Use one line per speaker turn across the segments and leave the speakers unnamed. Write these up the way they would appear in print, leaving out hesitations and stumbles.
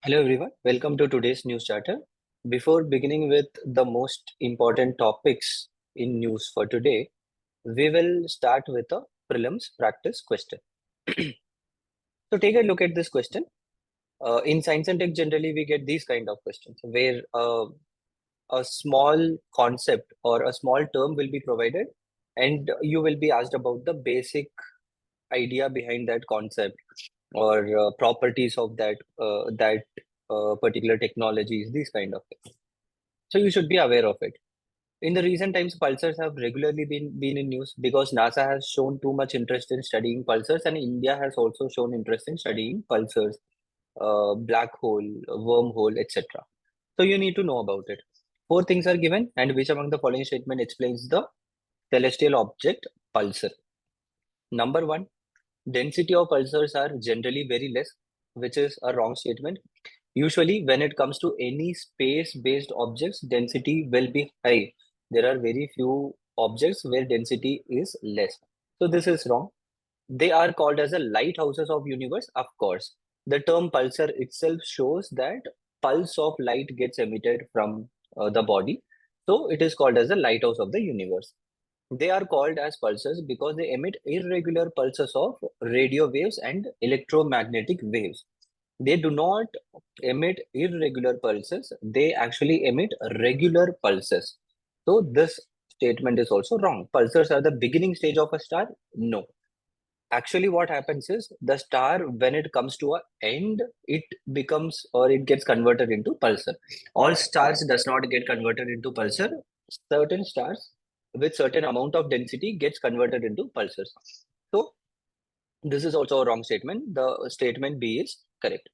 Hello everyone, welcome to today's news charter. Before beginning with the most important topics in news for today, we will start with a prelims practice question. So take a look at this question. In science and tech, generally we get these kind of questions where a small concept or a small term will be provided, and you will be asked about the basic idea behind that concept or properties of that particular technologies, these kind of things. So you should be aware of it. In the recent times, pulsars have regularly been in news because NASA has shown too much interest in studying pulsars, and India has also shown interest in studying pulsars, black hole, wormhole, etc. So you need to know about it. Four things are given, and which among the following statement explains the celestial object pulsar? Number one, density of pulsars are generally very less, which is a wrong statement. Usually, when it comes to any space-based objects, density will be high. There are very few objects where density is less. So this is wrong. They are called as the lighthouses of universe, of course. The term pulsar itself shows that pulse of light gets emitted from the body. So it is called as the lighthouse of the universe. They are called as pulsars because they emit irregular pulses of radio waves and electromagnetic waves. They do not emit irregular pulses, they actually emit regular pulses. So this statement is also wrong. Pulsars are the beginning stage of a star? No. Actually, what happens is the star, when it comes to an end, it becomes or it gets converted into pulsar. All stars does not get converted into pulsar. Certain stars with certain amount of density gets converted into pulsars. So this is also a wrong statement. The statement B is correct.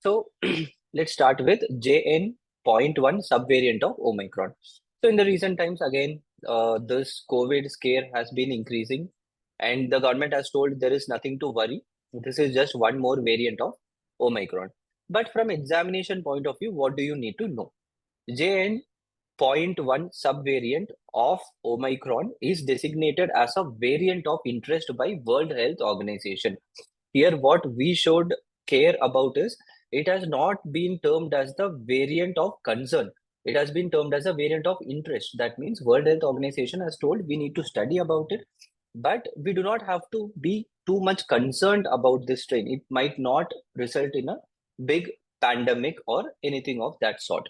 So let's start with JN.1 subvariant of Omicron. So in the recent times, again, this COVID scare has been increasing, and the government has told there is nothing to worry. This is just one more variant of Omicron. But from examination point of view, what do you need to know? JN.1 subvariant of Omicron is designated as a variant of interest by World Health Organization. Here, what we should care about is it has not been termed as the variant of concern. It has been termed as a variant of interest. That means World Health Organization has told we need to study about it, but we do not have to be too much concerned about this strain. It might not result in a big pandemic or anything of that sort.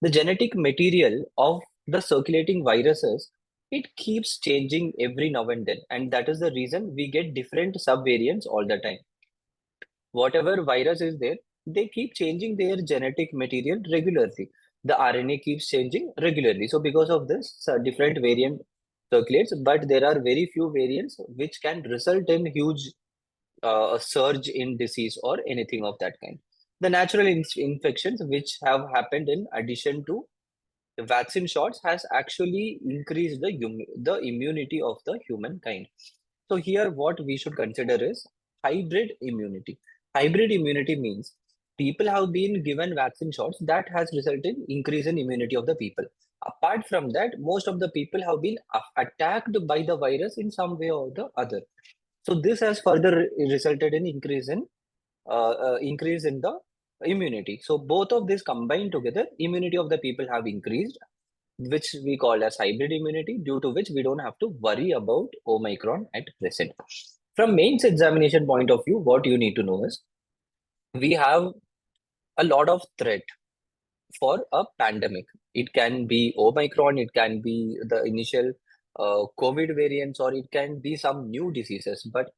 The genetic material of the circulating viruses, it keeps changing every now and then, and that is the reason we get different subvariants all the time. Whatever virus is there, they keep changing their genetic material regularly. The RNA keeps changing regularly. So because of this, different variant circulates, but there are very few variants which can result in huge surge in disease or anything of that kind. The natural infections which have happened in addition to the vaccine shots has actually increased the immunity of the humankind. So here what we should consider is hybrid immunity. Hybrid immunity means people have been given vaccine shots that has resulted in increase in immunity of the people. Apart from that, most of the people have been attacked by the virus in some way or the other. So this has further resulted in increase in the immunity. So both of these combined together, immunity of the people have increased, which we call as hybrid immunity, due to which we don't have to worry about Omicron at present. From mains examination point of view, what you need to know is we have a lot of threat for a pandemic. It can be Omicron, it can be the initial COVID variants, or it can be some new diseases. But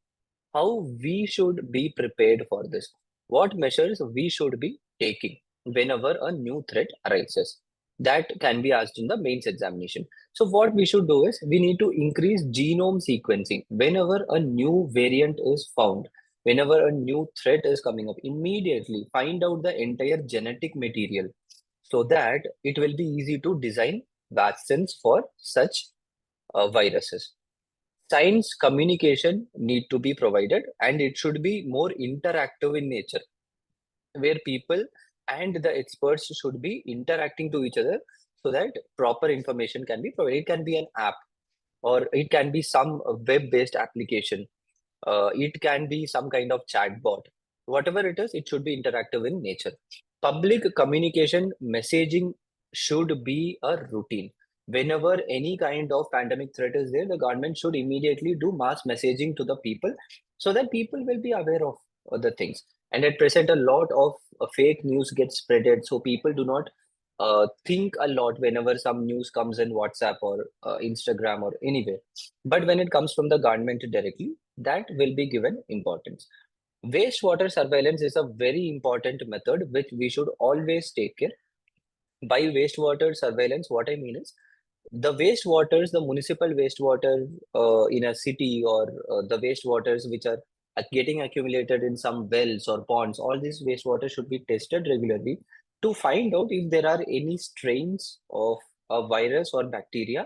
how we should be prepared for this? What measures we should be taking whenever a new threat arises? That can be asked in the mains examination. So what we should do is we need to increase genome sequencing. Whenever a new variant is found, whenever a new threat is coming up, immediately find out the entire genetic material so that it will be easy to design vaccines for such viruses. Science communication need to be provided, and it should be more interactive in nature, where people and the experts should be interacting to each other so that proper information can be provided. It can be an app, or it can be some web-based application. It can be some kind of chatbot. Whatever it is, it should be interactive in nature. Public communication messaging should be a routine. Whenever any kind of pandemic threat is there, the government should immediately do mass messaging to the people so that people will be aware of the things. And at present, a lot of fake news gets spreaded, so people do not think a lot whenever some news comes in WhatsApp or Instagram or anywhere. But when it comes from the government directly, that will be given importance. Wastewater surveillance is a very important method which we should always take care. By wastewater surveillance, what I mean is the wastewaters, the municipal wastewater in a city, or the wastewaters which are getting accumulated in some wells or ponds, all these wastewater should be tested regularly to find out if there are any strains of a virus or bacteria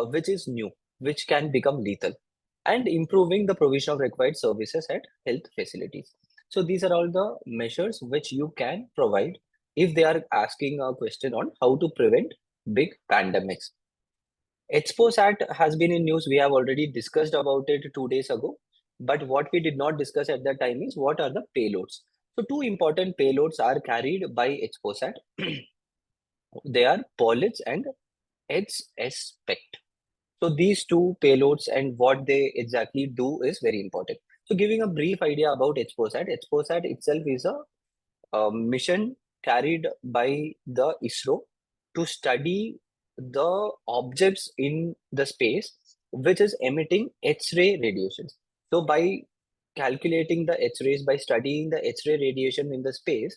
which is new, which can become lethal, and improving the provision of required services at health facilities. So these are all the measures which you can provide if they are asking a question on how to prevent big pandemics. Exposat has been in news. We have already discussed about it 2 days ago. But what we did not discuss at that time is what are the payloads. So two important payloads are carried by Exposat. They are POLITS and HSPECT. So these two payloads and what they exactly do is very important. So giving a brief idea about Exposat itself is a mission carried by the ISRO to study the objects in the space which is emitting X-ray radiations. So by calculating the X-rays, by studying the X-ray radiation in the space,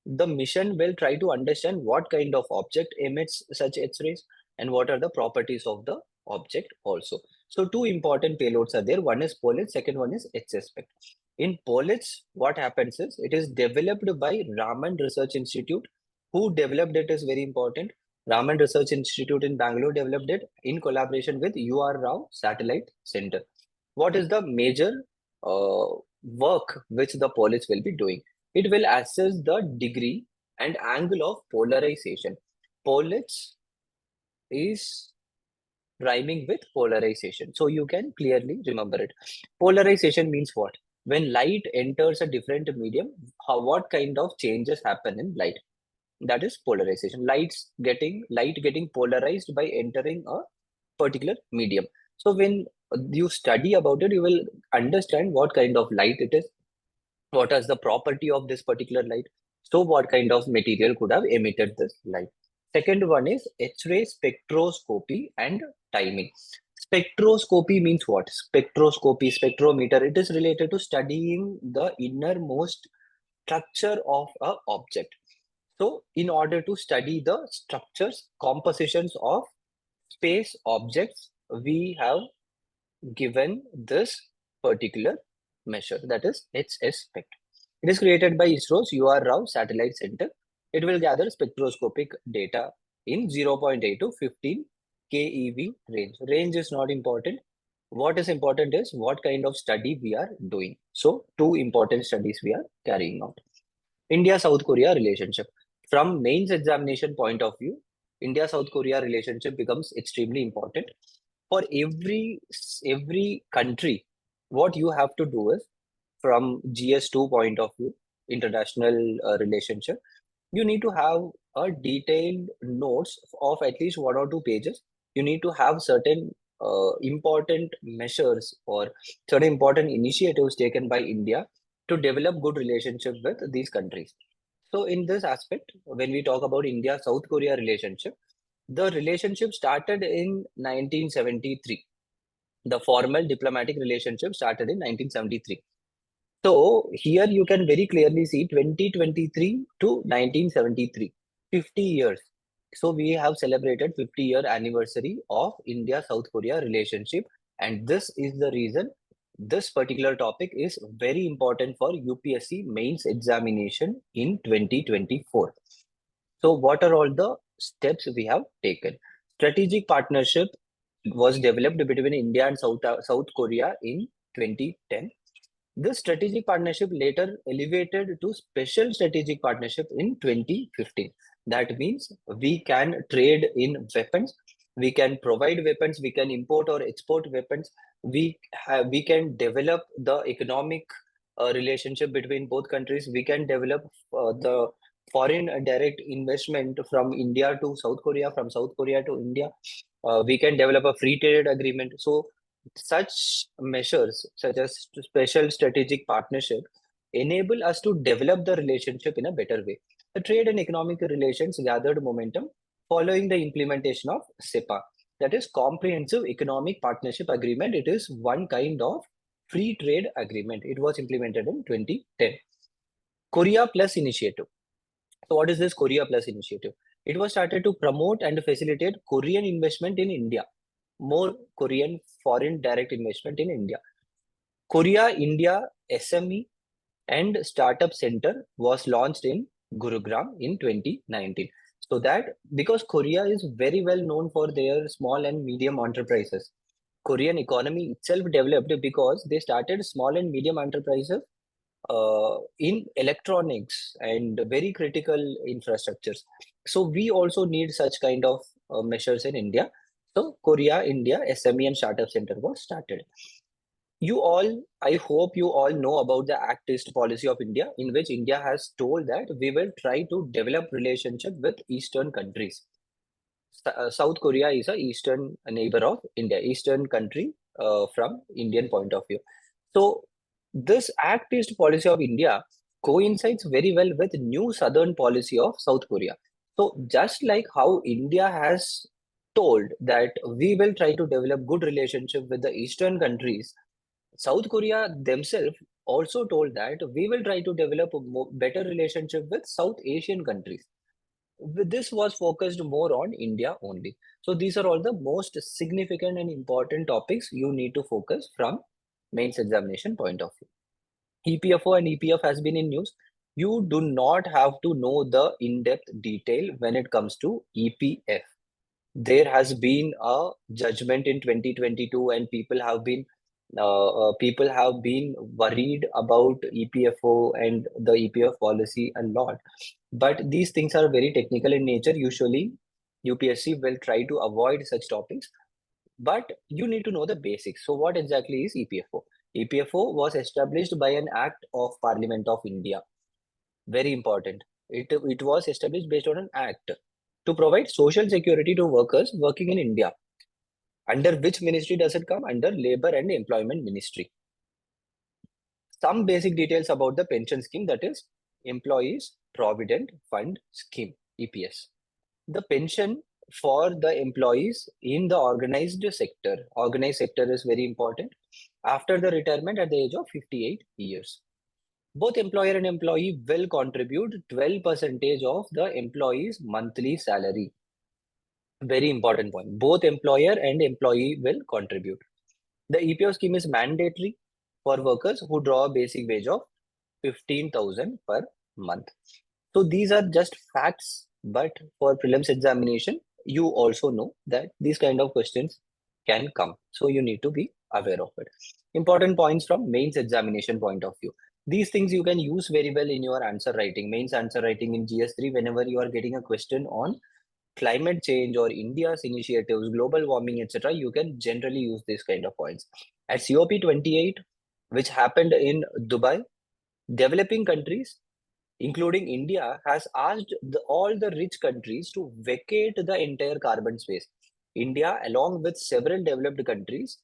the mission will try to understand what kind of object emits such X-rays and what are the properties of the object also. So two important payloads are there. One is POLIT, second one is HSPECT. In POLITS, what happens is it is developed by Raman Research Institute. Who developed it is very important. Raman Research Institute in Bangalore developed it in collaboration with UR Rao Satellite Center. What is the major work which the POLITS will be doing? It will assess the degree and angle of polarization. POLITS is rhyming with polarization. So you can clearly remember it. Polarization means what? When light enters a different medium, what kind of changes happen in light? That is polarization. Light getting polarized by entering a particular medium. So when you study about it, you will understand what kind of light it is, what is the property of this particular light, so what kind of material could have emitted this light. Second one is X-ray spectroscopy and timing. Spectroscopy means what? Spectroscopy, spectrometer, it is related to studying the innermost structure of a object. So in order to study the structures, compositions of space objects, we have given this particular measure, that is HSPECT. It is created by ISRO's UR Rao Satellite Center. It will gather spectroscopic data in 0.8 to 15 keV range. Range is not important. What is important is what kind of study we are doing. So two important studies we are carrying out. India-South Korea relationship. From mains examination point of view, India-South Korea relationship becomes extremely important. For every country, what you have to do is, from GS2 point of view, international relationship, you need to have a detailed notes of at least 1 or 2 pages. You need to have certain important measures or certain important initiatives taken by India to develop good relationship with these countries. So in this aspect, when we talk about India-South Korea relationship, the relationship started in 1973. The formal diplomatic relationship started in 1973. So here you can very clearly see 2023 to 1973, 50 years. So we have celebrated 50-year anniversary of India-South Korea relationship. And this is the reason this particular topic is very important for UPSC mains examination in 2024. So what are all the steps we have taken? Strategic partnership was developed between India and South Korea in 2010. This strategic partnership later elevated to special strategic partnership in 2015. That means we can trade in weapons, we can provide weapons, we can import or export weapons, we can develop the economic relationship between both countries, we can develop the foreign direct investment from India to South Korea, from South Korea to India. We can develop a free trade agreement. So such measures, such as special strategic partnership, enable us to develop the relationship in a better way. The trade and economic relations gathered momentum following the implementation of SEPA, that is Comprehensive Economic Partnership Agreement. It is one kind of free trade agreement. It was implemented in 2010. Korea Plus Initiative. So what is this Korea Plus initiative? It was started to promote and facilitate Korean investment in India, more Korean foreign direct investment in India. Korea India SME and Startup Center was launched in Gurugram in 2019. So that because Korea is very well known for their small and medium enterprises. Korean economy itself developed because they started small and medium enterprises in electronics and very critical infrastructures. So we also need such kind of measures in India. So Korea, India, SME and Startup Center was started. I hope you all know about the Act East policy of India, in which India has told that we will try to develop relationship with Eastern countries. South Korea is a eastern neighbor of India, eastern country from Indian point of view. So this Act East policy of India coincides very well with new southern policy of South Korea. So just like how India has told that we will try to develop good relationship with the eastern countries, South Korea themselves also told that we will try to develop a better relationship with South Asian countries. This was focused more on India only. So these are all the most significant and important topics you need to focus from mains examination point of view. EPFO and EPF has been in news. You do not have to know the in-depth detail when it comes to EPF. There has been a judgment in 2022, and people have been worried about EPFO and the EPF policy a lot. But these things are very technical in nature. Usually, UPSC will try to avoid such topics, but you need to know the basics. So, what exactly is EPFO? EPFO was established by an act of Parliament of India. Very important. It was established based on an act to provide social security to workers working in India. Under which ministry does it come? Under Labor and Employment Ministry. Some basic details about the pension scheme, that is Employees Provident Fund Scheme, EPS. The pension for the employees in the organized sector is very important, after the retirement at the age of 58 years. Both employer and employee will contribute 12% of the employee's monthly salary. Very important point. Both employer and employee will contribute. The EPO scheme is mandatory for workers who draw a basic wage of 15,000 per month. So these are just facts, but for prelims examination, you also know that these kind of questions can come. So you need to be aware of it. Important points from mains examination point of view. These things you can use very well in your answer writing, mains answer writing in GS3, whenever you are getting a question on climate change or India's initiatives, global warming, etc., you can generally use these kind of points. At COP28, which happened in Dubai, developing countries, including India, has asked all the rich countries to vacate the entire carbon space. India, along with several developing countries,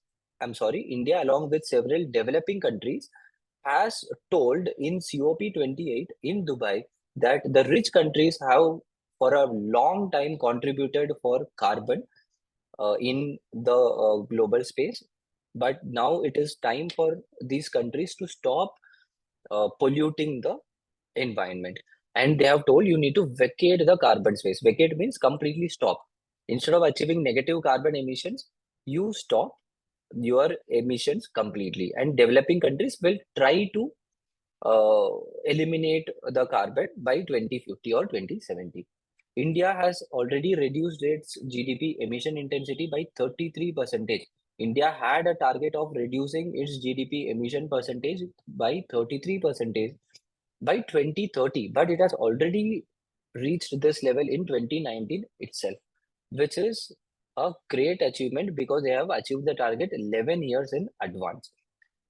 has told in COP28 in Dubai that the rich countries have for a long time contributed for carbon in the global space. But now it is time for these countries to stop polluting the environment. And they have told you need to vacate the carbon space. Vacate means completely stop. Instead of achieving negative carbon emissions, you stop your emissions completely. And developing countries will try to eliminate the carbon by 2050 or 2070. India has already reduced its GDP emission intensity by 33%. India had a target of reducing its GDP emission percentage by 33% by 2030, but it has already reached this level in 2019 itself, which is a great achievement because they have achieved the target 11 years in advance.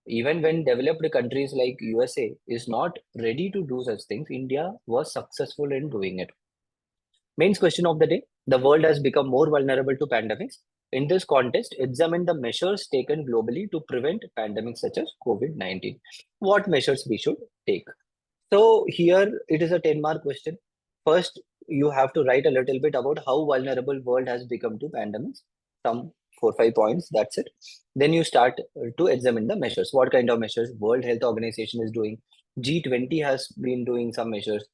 Even when developed countries like USA is not ready to do such things, India was successful in doing it. Main question of the day: the world has become more vulnerable to pandemics. In this context, examine the measures taken globally to prevent pandemics such as COVID-19. What measures we should take? So here it is a 10-mark question. First, you have to write a little bit about how vulnerable world has become to pandemics. Some 4 5 points. That's it. Then you start to examine the measures. What kind of measures World Health Organization is doing? G20 has been doing some measures.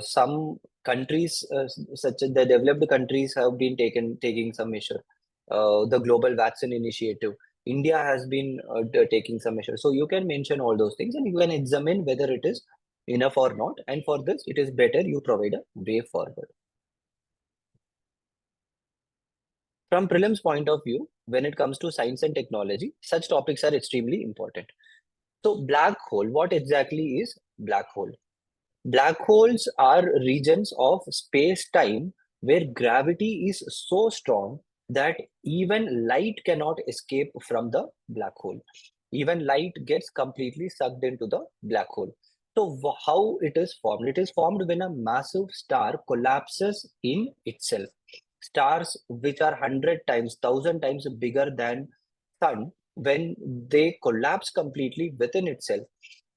Some countries, such as the developed countries, have been taking some measure. The Global Vaccine Initiative. India has been taking some measures. So you can mention all those things and you can examine whether it is enough or not. And for this, it is better you provide a way forward. From prelims point of view, when it comes to science and technology, such topics are extremely important. So black hole, what exactly is black hole? Black holes are regions of space-time where gravity is so strong that even light cannot escape from the black hole. Even light gets completely sucked into the black hole. So how it is formed? It is formed when a massive star collapses in itself. Stars which are 100 times, 1,000 times bigger than sun, when they collapse completely within itself,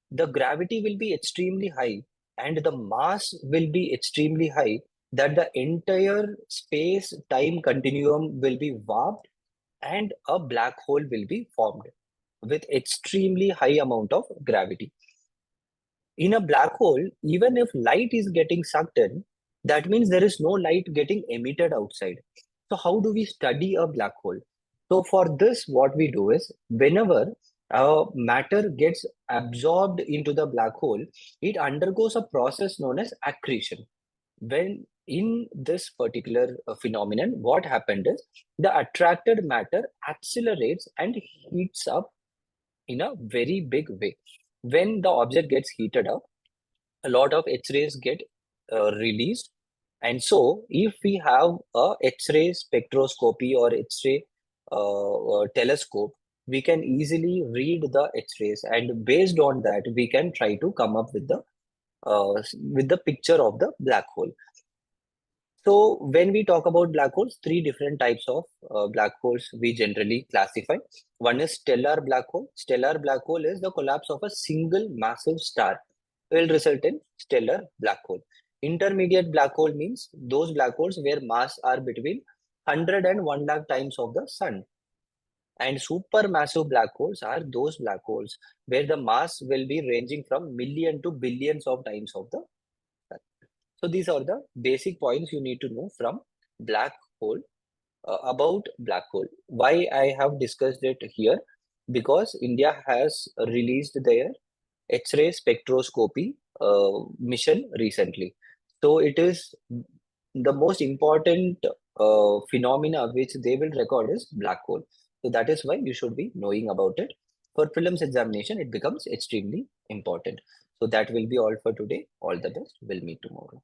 the gravity will be extremely high and the mass will be extremely high that the entire space time continuum will be warped and a black hole will be formed with extremely high amount of gravity. In a black hole, even if light is getting sucked in, that means there is no light getting emitted outside. So how do we study a black hole? So for this, what we do is whenever matter gets absorbed into the black hole, it undergoes a process known as accretion. When in this particular phenomenon, what happened is the attracted matter accelerates and heats up in a very big way. When the object gets heated up, a lot of X-rays get released. And so if we have a X-ray spectroscopy or X-ray telescope, we can easily read the X-rays, and based on that, we can try to come up with the picture of the black hole. So when we talk about black holes, three different types of black holes we generally classify. One is stellar black hole. Stellar black hole is the collapse of a single massive star will result in stellar black hole. Intermediate black hole means those black holes where mass are between 100 and 1 lakh times of the sun. And supermassive black holes are those black holes where the mass will be ranging from million to billions of times of the sun. So these are the basic points you need to know from black hole. About black hole. Why I have discussed it here? Because India has released their X-ray spectroscopy mission recently. So it is the most important phenomena which they will record is black hole. So that is why you should be knowing about it. For prelims examination, it becomes extremely important. So that will be all for today. All the best. We'll meet tomorrow.